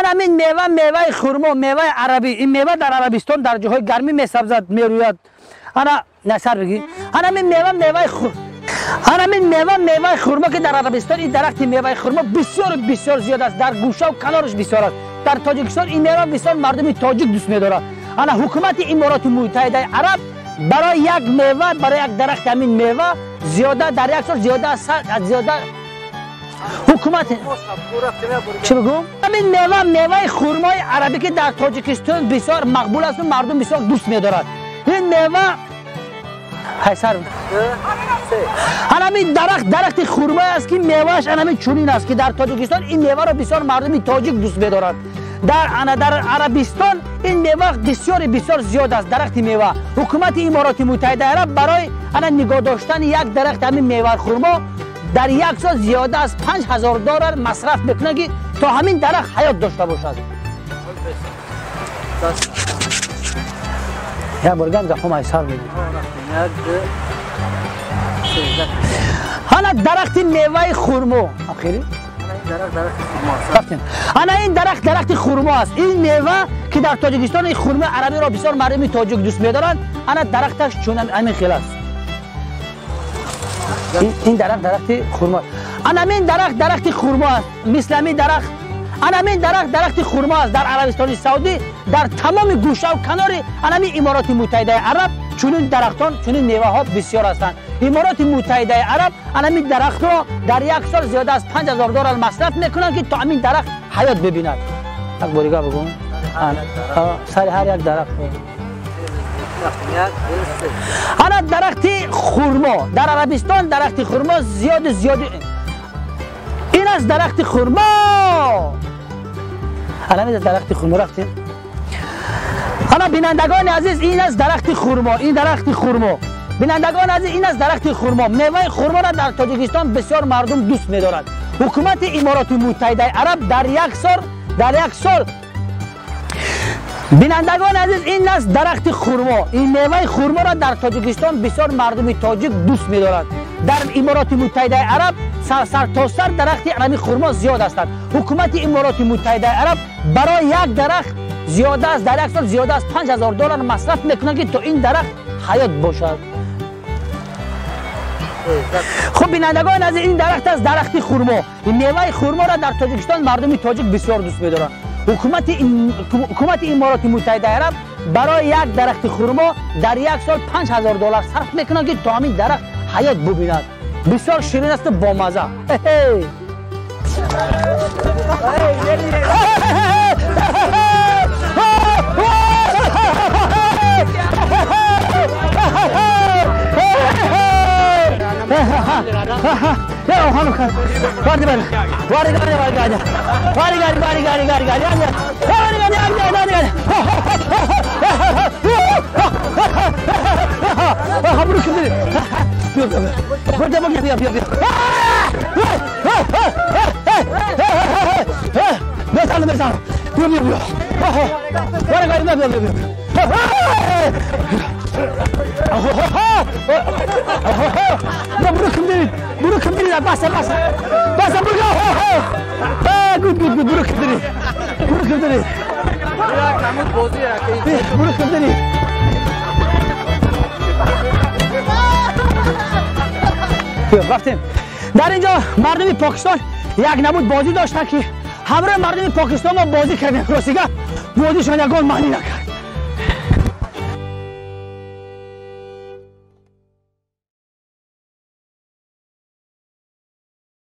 همین میوه خرما، میوه عربی، این میوه در عربستان در جاهای گرمی میسبزد میروید. انا نصر بگی همین میوه خرما که در عربستان، این درخت میوه خرما بسیار زیاد است، در گوشه و کنارش بسیار است. در تاجیکستان این میوه بسیار مردم تاجیک دوست می‌دارند. انا حکومت امارات متحده عرب برای یک میوه، برای یک درخت همین میوه زیاده در یک سال زیاده حکومت چی بگم؟ همین میوه خرمای عربی که در تاجیکستان بسیار مقبول است و مردم بسیار دوست می‌دارند. این میوه حیصر همین درخت خرمای است که میوهش همین چنین است که در تاجیکستان این میوه را بسیار مردم تاجیک دوست می‌دارند. در عربستان این میوه بسیار زیاد است. درخت میوه حکومت امارات متحده عرب برای نگاه داشتن یک درخت همین میوه خرما در یک سال زیاده از $5000 مصرف میکنه که تا همین درخت حیات داشته باشد. یا برگم زخم ایسار میگم. حالا درخت میوه خرما آخری این درخت خرما است. این میوه که در تاجیکستان این خرما عربی را بسیار مردم تاجیک دوست می‌دارند. انا درختش چون همین خیلی است. این درخت خرما. همین درخت خرما است. مثل همین درخت خرما است در عربستان سعودی، در تمام گوشه و کنار همین امارات متحده عرب چنین درختان، چنین میوه ها بسیار هستند. امارات متحده عرب همین درخت را در یک سال زیاده از $5000 مصرف میکنند که تا همین درخت حیات ببیند. یک باریگاه بگم سر هر یک درخت. انا درخت خرما در عربستان، درخت خرما زیاد این از درخت خرما. الان درخت خرما رفتیم. حالا بینندگان عزیز این از درخت خرما، این درخت خرما. بینندگان عزیز این از درخت خرما. میوه خرما را در تاجیکستان بسیار مردم دوست می‌دارند. حکومت امارات متحده عرب در یک سال بینندگان عزیز این از درخت خرما، این میوه خرما را در تاجیکستان بسیار مردم تاجیک دوست می‌دارند. در امارات متحده عرب سر درخت همین خرما زیاد هستند. حکومت امارات متحده عرب برای یک درخت زیاده است در یک سال زیاده از $5000 مصرف میکنند که تا این درخت حیات باشد. خب بینندگان از این درخت از درخت خرما، این میوه خرما را در تاجیکستان مردم تاجیک بسیار دوست می‌دارند. حکومت امارات متحده عرب برای یک درخت خرما در یک سال $5000 صرف میکنند که تا همین درخت حیات ببیند. بسیار شیرین است و بامزه. رفتیم. در اینجا مردم پاکستان یک نمود بازی داشتن که همراه مردم پاکستان ما بازی کردیم. راستیگه بازیشان یکان معنی نکرد.